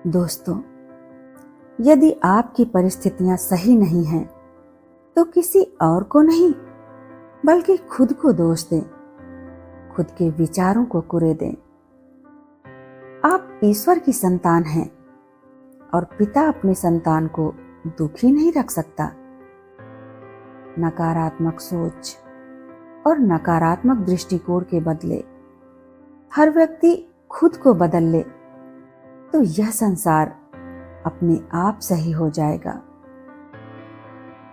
दोस्तों, यदि आपकी परिस्थितियां सही नहीं हैं, तो किसी और को नहीं बल्कि खुद को दोष दें, खुद के विचारों को कुरे दें। आप ईश्वर की संतान हैं और पिता अपनी संतान को दुखी नहीं रख सकता। नकारात्मक सोच और नकारात्मक दृष्टिकोण के बदले हर व्यक्ति खुद को बदल ले तो यह संसार अपने आप सही हो जाएगा।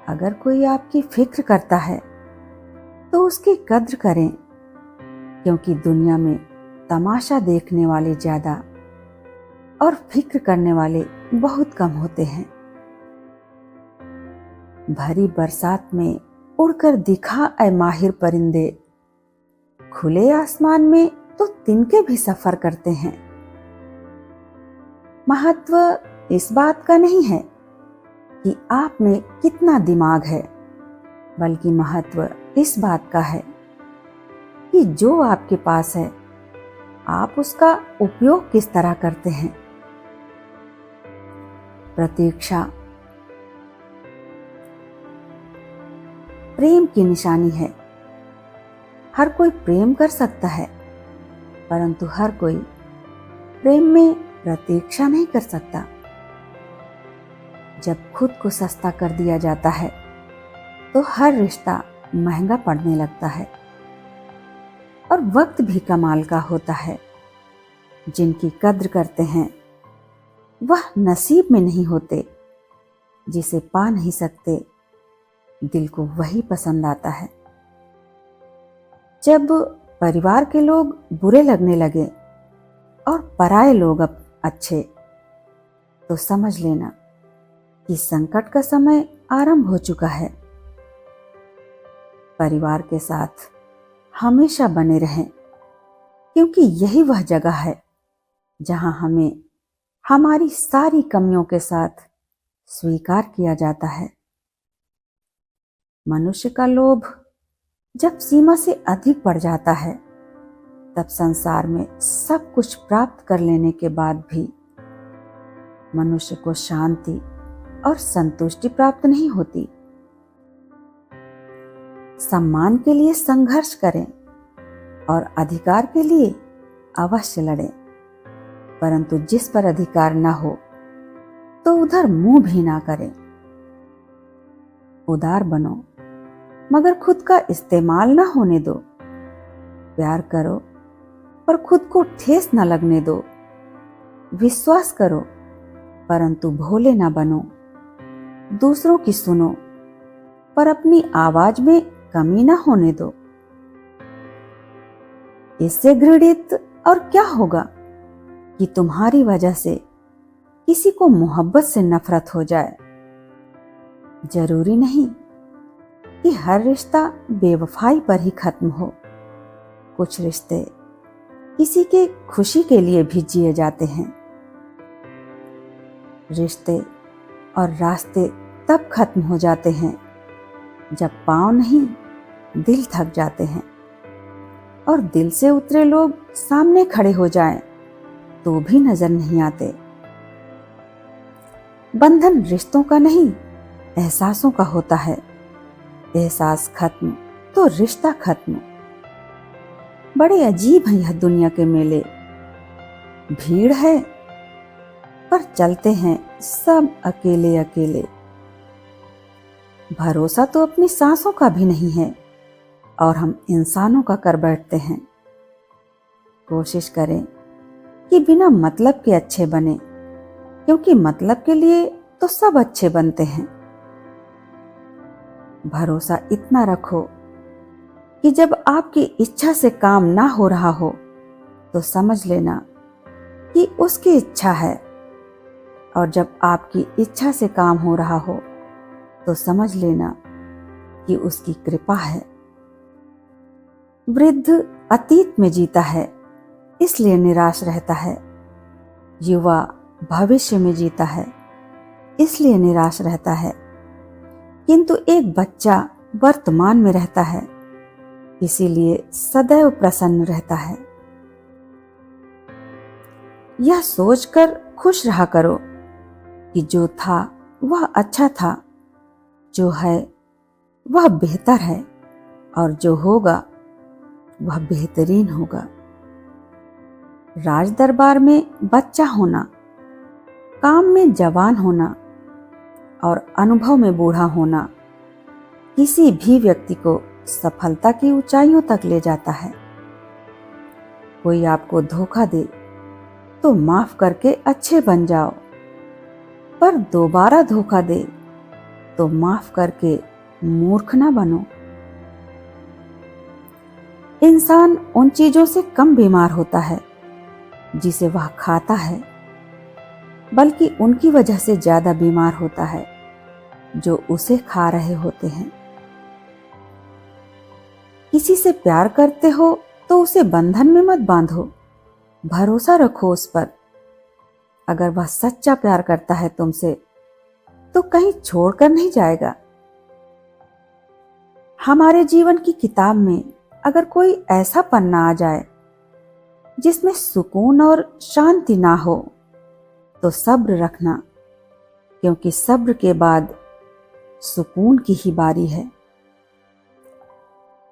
अगर कोई आपकी फिक्र करता है तो उसकी कद्र करें, क्योंकि दुनिया में तमाशा देखने वाले ज्यादा और फिक्र करने वाले बहुत कम होते हैं। भरी बरसात में उड़कर दिखा ऐ माहिर परिंदे, खुले आसमान में तो तिनके भी सफर करते हैं। महत्व इस बात का नहीं है कि आप में कितना दिमाग है, बल्कि महत्व इस बात का है कि जो आपके पास है आप उसका उपयोग किस तरह करते हैं। प्रतीक्षा प्रेम की निशानी है। हर कोई प्रेम कर सकता है, परंतु हर कोई प्रेम में प्रतीक्षा नहीं कर सकता। जब खुद को सस्ता कर दिया जाता है तो हर रिश्ता महंगा पड़ने लगता है और वक्त भी कमाल का होता है। जिनकी कद्र करते हैं वह नसीब में नहीं होते, जिसे पा नहीं सकते दिल को वही पसंद आता है। जब परिवार के लोग बुरे लगने लगे और पराये लोग अब अच्छे, तो समझ लेना कि संकट का समय आरंभ हो चुका है। परिवार के साथ हमेशा बने रहें, क्योंकि यही वह जगह है जहां हमें हमारी सारी कमियों के साथ स्वीकार किया जाता है। मनुष्य का लोभ जब सीमा से अधिक बढ़ जाता है, तब संसार में सब कुछ प्राप्त कर लेने के बाद भी मनुष्य को शांति और संतुष्टि प्राप्त नहीं होती। सम्मान के लिए संघर्ष करें और अधिकार के लिए अवश्य लड़ें, परंतु जिस पर अधिकार न हो तो उधर मुंह भी ना करें। उदार बनो, मगर खुद का इस्तेमाल ना होने दो। प्यार करो पर खुद को ठेस न लगने दो। विश्वास करो परंतु भोले ना बनो। दूसरों की सुनो पर अपनी आवाज में कमी ना होने दो। इससे घृणित और क्या होगा कि तुम्हारी वजह से किसी को मोहब्बत से नफरत हो जाए। जरूरी नहीं कि हर रिश्ता बेवफाई पर ही खत्म हो। कुछ रिश्ते किसी के खुशी के लिए भी जिए जाते हैं। रिश्ते और रास्ते तब खत्म हो जाते हैं जब पांव नहीं दिल थक जाते हैं, और दिल से उतरे लोग सामने खड़े हो जाएं तो भी नजर नहीं आते। बंधन रिश्तों का नहीं, एहसासों का होता है। एहसास खत्म तो रिश्ता खत्म। बड़े अजीब हैं यह दुनिया के मेले। भीड़ है पर चलते हैं सब अकेले अकेले। भरोसा तो अपनी सांसों का भी नहीं है और हम इंसानों का कर बैठते हैं। कोशिश करें कि बिना मतलब के अच्छे बने, क्योंकि मतलब के लिए तो सब अच्छे बनते हैं। भरोसा इतना रखो कि जब आपकी इच्छा से काम ना हो रहा हो तो समझ लेना कि उसकी इच्छा है, और जब आपकी इच्छा से काम हो रहा हो तो समझ लेना कि उसकी कृपा है। वृद्ध अतीत में जीता है इसलिए निराश रहता है। युवा भविष्य में जीता है इसलिए निराश रहता है, किंतु एक बच्चा वर्तमान में रहता है इसीलिए सदैव प्रसन्न रहता है। यह सोचकर खुश रहा करो कि जो था वह अच्छा था, जो है वह बेहतर है और जो होगा वह बेहतरीन होगा। राज दरबार में बच्चा होना, काम में जवान होना और अनुभव में बूढ़ा होना किसी भी व्यक्ति को सफलता की ऊंचाइयों तक ले जाता है। कोई आपको धोखा दे तो माफ करके अच्छे बन जाओ, पर दोबारा धोखा दे तो माफ करके मूर्ख ना बनो। इंसान उन चीजों से कम बीमार होता है जिसे वह खाता है, बल्कि उनकी वजह से ज्यादा बीमार होता है जो उसे खा रहे होते हैं। किसी से प्यार करते हो तो उसे बंधन में मत बांधो, भरोसा रखो उस पर। अगर वह सच्चा प्यार करता है तुमसे तो कहीं छोड़कर नहीं जाएगा। हमारे जीवन की किताब में अगर कोई ऐसा पन्ना आ जाए जिसमें सुकून और शांति ना हो तो सब्र रखना, क्योंकि सब्र के बाद सुकून की ही बारी है।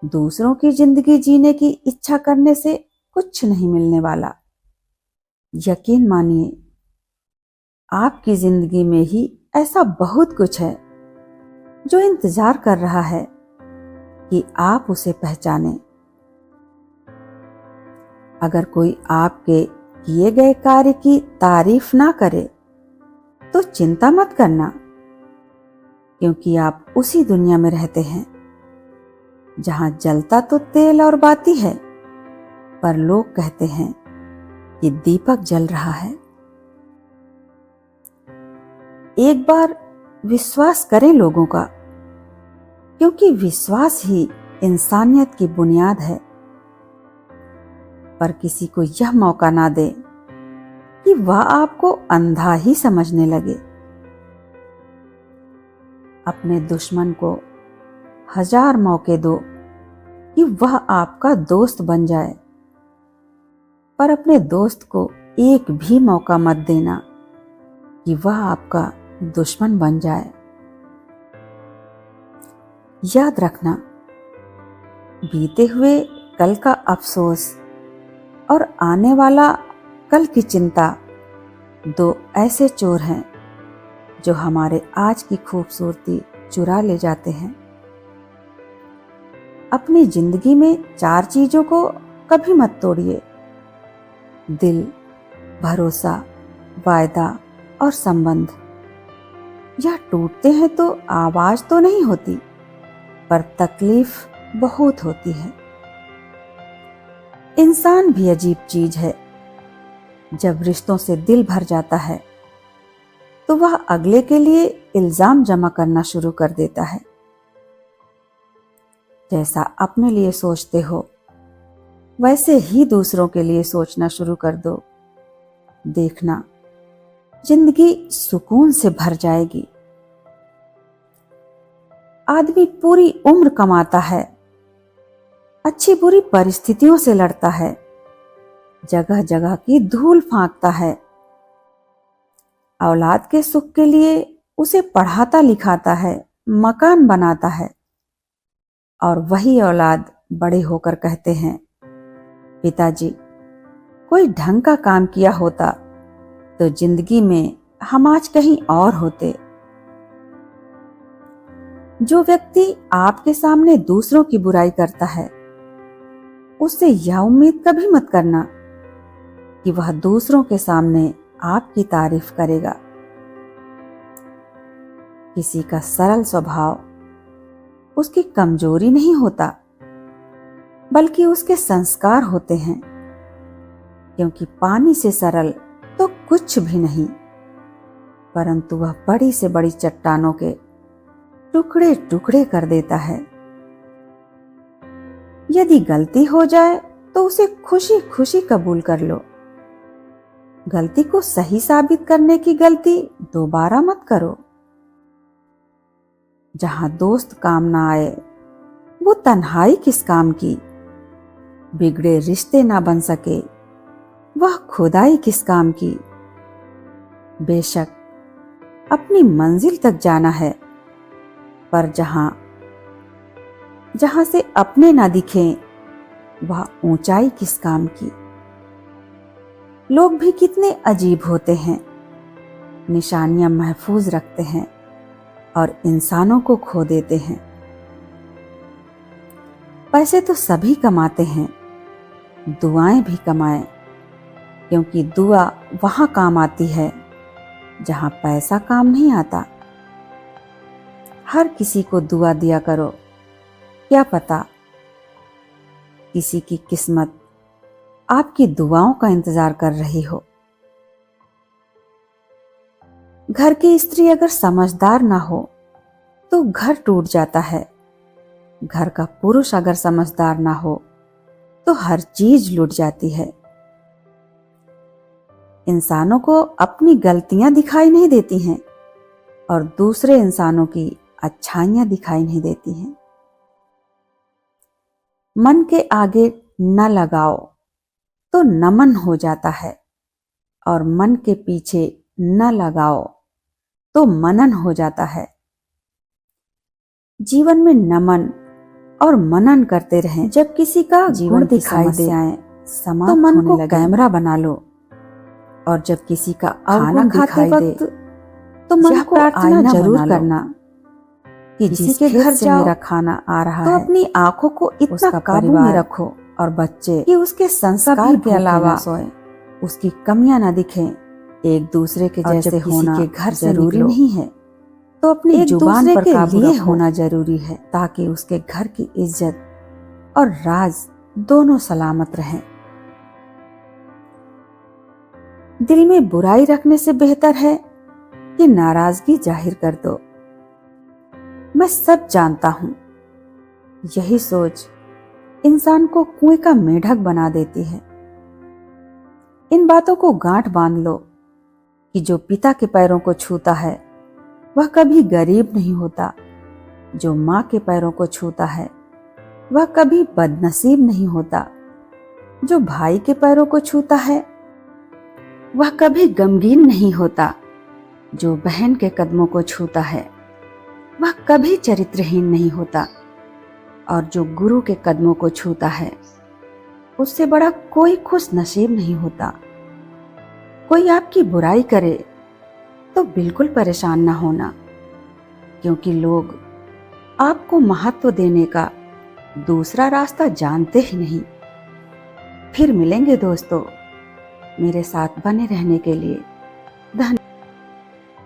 दूसरों की जिंदगी जीने की इच्छा करने से कुछ नहीं मिलने वाला। यकीन मानिए, आपकी जिंदगी में ही ऐसा बहुत कुछ है जो इंतजार कर रहा है कि आप उसे पहचानें। अगर कोई आपके किए गए कार्य की तारीफ ना करे तो चिंता मत करना, क्योंकि आप उसी दुनिया में रहते हैं जहां जलता तो तेल और बाती है, पर लोग कहते हैं कि दीपक जल रहा है। एक बार विश्वास करें लोगों का, क्योंकि विश्वास ही इंसानियत की बुनियाद है। पर किसी को यह मौका ना दे कि वह आपको अंधा ही समझने लगे। अपने दुश्मन को 1000 मौके दो कि वह आपका दोस्त बन जाए, पर अपने दोस्त को एक भी मौका मत देना कि वह आपका दुश्मन बन जाए। याद रखना, बीते हुए कल का अफसोस और आने वाला कल की चिंता दो ऐसे चोर हैं जो हमारे आज की खूबसूरती चुरा ले जाते हैं। अपनी जिंदगी में 4 चीजों को कभी मत तोड़िए: दिल, भरोसा, वायदा और संबंध। यह टूटते हैं तो आवाज तो नहीं होती, पर तकलीफ बहुत होती है। इंसान भी अजीब चीज है। जब रिश्तों से दिल भर जाता है तो वह अगले के लिए इल्जाम जमा करना शुरू कर देता है। जैसा अपने लिए सोचते हो वैसे ही दूसरों के लिए सोचना शुरू कर दो। देखना, जिंदगी सुकून से भर जाएगी। आदमी पूरी उम्र कमाता है, अच्छी बुरी परिस्थितियों से लड़ता है, जगह जगह की धूल फांकता है। औलाद के सुख के लिए उसे पढ़ाता लिखाता है, मकान बनाता है, और वही औलाद बड़े होकर कहते हैं, पिताजी कोई ढंग का काम किया होता तो जिंदगी में हम आज कहीं और होते। जो व्यक्ति आपके सामने दूसरों की बुराई करता है, उससे यह उम्मीद कभी मत करना कि वह दूसरों के सामने आपकी तारीफ करेगा। किसी का सरल स्वभाव उसकी कमजोरी नहीं होता, बल्कि उसके संस्कार होते हैं, क्योंकि पानी से सरल तो कुछ भी नहीं, परंतु वह बड़ी से बड़ी चट्टानों के टुकड़े टुकड़े कर देता है। यदि गलती हो जाए तो उसे खुशी खुशी कबूल कर लो। गलती को सही साबित करने की गलती दोबारा मत करो। जहां दोस्त काम ना आए वो तन्हाई किस काम की, बिगड़े रिश्ते ना बन सके वह खुदाई किस काम की। बेशक अपनी मंजिल तक जाना है, पर जहां से अपने ना दिखें, वह ऊंचाई किस काम की। लोग भी कितने अजीब होते हैं, निशानियां महफूज रखते हैं और इंसानों को खो देते हैं। पैसे तो सभी कमाते हैं, दुआएं भी कमाएं, क्योंकि दुआ वहां काम आती है जहां पैसा काम नहीं आता। हर किसी को दुआ दिया करो, क्या पता किसी की किस्मत आपकी दुआओं का इंतजार कर रही हो। घर की स्त्री अगर समझदार ना हो तो घर टूट जाता है। घर का पुरुष अगर समझदार ना हो तो हर चीज लूट जाती है। इंसानों को अपनी गलतियां दिखाई नहीं देती हैं और दूसरे इंसानों की अच्छाइयां दिखाई नहीं देती हैं। मन के आगे न लगाओ तो नमन हो जाता है, और मन के पीछे न लगाओ तो मनन हो जाता है। जीवन में नमन और मनन करते रहें। जब किसी का जीवन दिखाई दे तो मन को कैमरा बना लो, और जब किसी का खाना खाते वक्त तो मन को प्रार्थना जरूर करना कि जिसके घर से मेरा खाना आ रहा है तो अपनी आंखों को इतना काबू में रखो और बच्चे कि उसके संस्कार के अलावा उसकी कमियां ना दिखें। एक दूसरे के जैसे होना के घर जरूरी नहीं है, तो अपनी जुबान पर काबू होना जरूरी है, ताकि उसके घर की इज्जत और राज दोनों सलामत रहें। दिल में बुराई रखने से बेहतर है कि नाराजगी जाहिर कर दो। मैं सब जानता हूं, यही सोच इंसान को कुएं का मेढक बना देती है। इन बातों को गांठ बांध लो कि जो पिता के पैरों को छूता है वह कभी गरीब नहीं होता, जो माँ के पैरों को छूता है वह कभी बदनसीब नहीं होता, जो भाई के पैरों को छूता है वह कभी गमगीन नहीं होता, जो बहन के कदमों को छूता है वह कभी चरित्रहीन नहीं होता, और जो गुरु के कदमों को छूता है उससे बड़ा कोई खुश नसीब नहीं होता। कोई आपकी बुराई करे तो बिल्कुल परेशान ना होना, क्योंकि लोग आपको महत्व देने का दूसरा रास्ता जानते ही नहीं। फिर मिलेंगे दोस्तों, मेरे साथ बने रहने के लिए